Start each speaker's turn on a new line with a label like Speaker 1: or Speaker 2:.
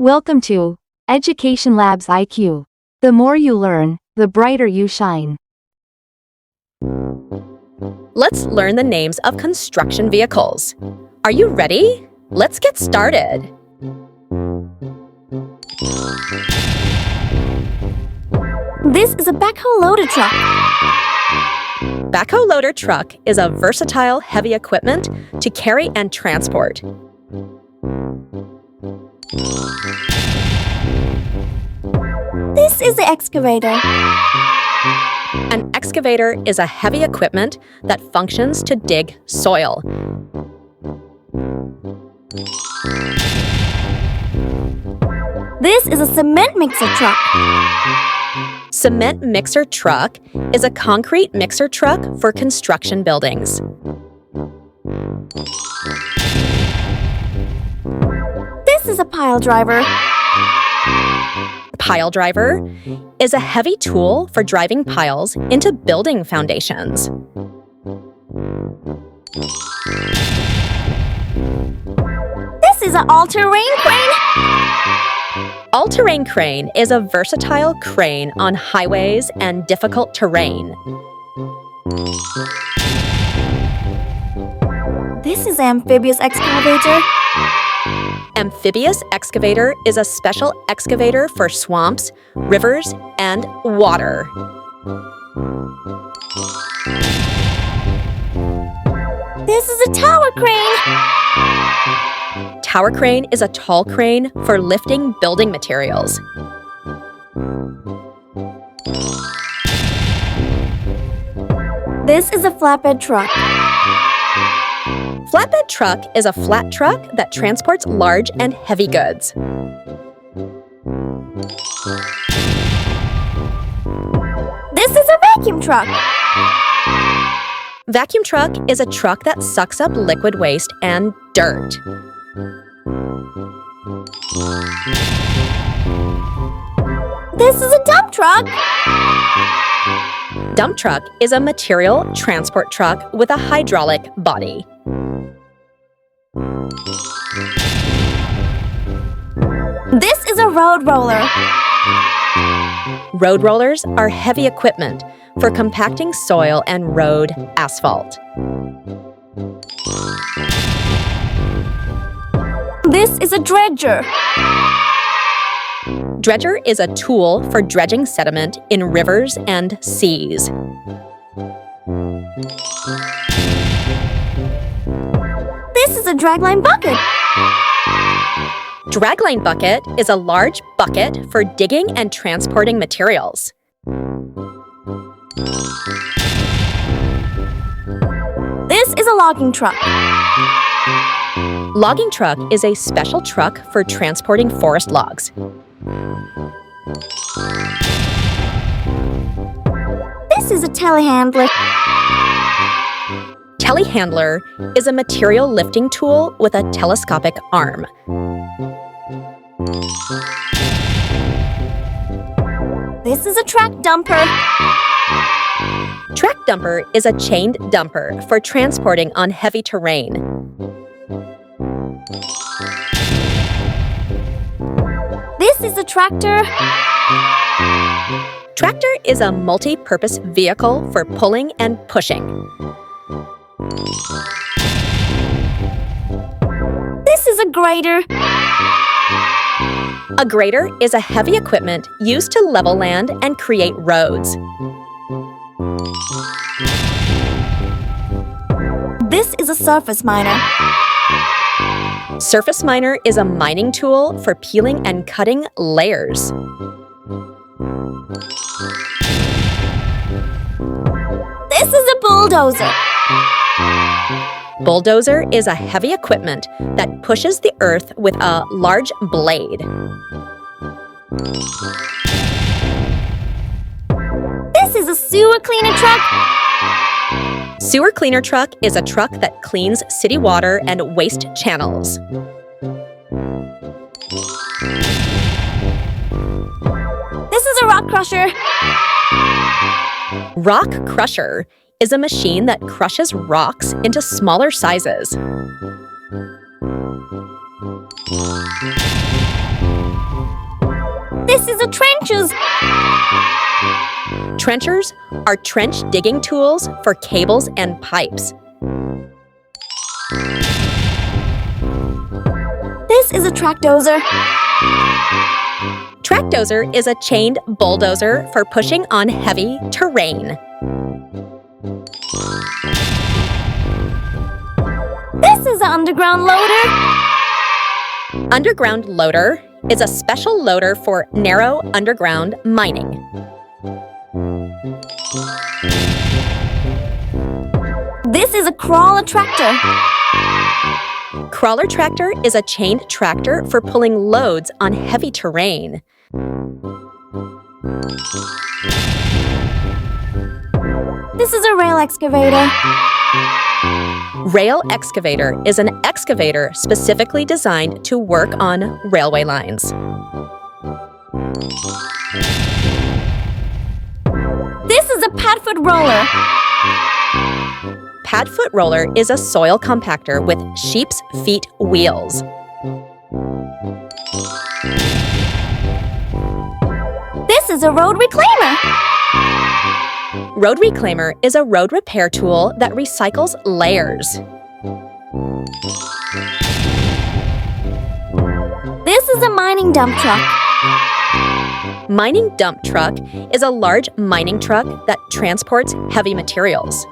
Speaker 1: Welcome to Education Labs IQ. The more you learn, the brighter you shine.
Speaker 2: Let's learn the names of construction vehicles. Are you ready? Let's get started.
Speaker 3: This is a backhoe loader truck.
Speaker 2: Backhoe loader truck is a versatile heavy equipment to carry and transport.
Speaker 3: This is the excavator.
Speaker 2: An excavator is a heavy equipment that functions to dig soil.
Speaker 3: This is a cement mixer truck.
Speaker 2: Cement mixer truck is a concrete mixer truck for construction buildings.
Speaker 3: This is a pile driver.
Speaker 2: Pile driver is a heavy tool for driving piles into building foundations.
Speaker 3: This is an all-terrain crane.
Speaker 2: All-terrain crane is a versatile crane on highways and difficult terrain.
Speaker 3: This is an amphibious excavator.
Speaker 2: Amphibious excavator is a special excavator for swamps, rivers, and water.
Speaker 3: This is a tower crane.
Speaker 2: Tower crane is a tall crane for lifting building materials.
Speaker 3: This is a flatbed truck.
Speaker 2: Flatbed truck is a flat truck that transports large and heavy goods.
Speaker 3: This is a vacuum truck.
Speaker 2: Vacuum truck is a truck that sucks up liquid waste and dirt.
Speaker 3: This is a dump truck.
Speaker 2: Dump truck is a material transport truck with a hydraulic body.
Speaker 3: This is a road roller.
Speaker 2: Road rollers are heavy equipment for compacting soil and road asphalt.
Speaker 3: This is a dredger.
Speaker 2: Dredger is a tool for dredging sediment in rivers and seas.
Speaker 3: This is a dragline bucket.
Speaker 2: Dragline bucket is a large bucket for digging and transporting materials.
Speaker 3: This is a logging truck.
Speaker 2: Logging truck is a special truck for transporting forest logs.
Speaker 3: This is a telehandler.
Speaker 2: Telehandler is a material lifting tool with a telescopic arm.
Speaker 3: This is a track dumper.
Speaker 2: Track dumper is a chained dumper for transporting on heavy terrain.
Speaker 3: This is a tractor.
Speaker 2: Tractor is a multi-purpose vehicle for pulling and pushing.
Speaker 3: This is a grader.
Speaker 2: A grader is a heavy equipment used to level land and create roads.
Speaker 3: This is a surface miner.
Speaker 2: Surface miner is a mining tool for peeling and cutting layers.
Speaker 3: This is a bulldozer.
Speaker 2: Bulldozer is a heavy equipment that pushes the earth with a large blade.
Speaker 3: This is a sewer cleaner truck.
Speaker 2: Sewer cleaner truck is a truck that cleans city water and waste channels.
Speaker 3: This is a rock crusher.
Speaker 2: Rock crusher is a machine that crushes rocks into smaller sizes.
Speaker 3: This is a trenches.
Speaker 2: Trenchers are trench digging tools for cables and pipes.
Speaker 3: This is a trackdozer.
Speaker 2: Trackdozer is a chained bulldozer for pushing on heavy terrain.
Speaker 3: This is an underground loader.
Speaker 2: Underground loader is a special loader for narrow underground mining.
Speaker 3: This is a crawler tractor.
Speaker 2: Crawler tractor is a chained tractor for pulling loads on heavy terrain.
Speaker 3: This is a rail excavator.
Speaker 2: Rail excavator is an excavator specifically designed to work on railway lines.
Speaker 3: This is a padfoot roller.
Speaker 2: Padfoot roller is a soil compactor with sheep's feet wheels.
Speaker 3: This is a road reclaimer.
Speaker 2: Road reclaimer is a road repair tool that recycles layers.
Speaker 3: This is a mining dump truck.
Speaker 2: Mining dump truck is a large mining truck that transports heavy materials.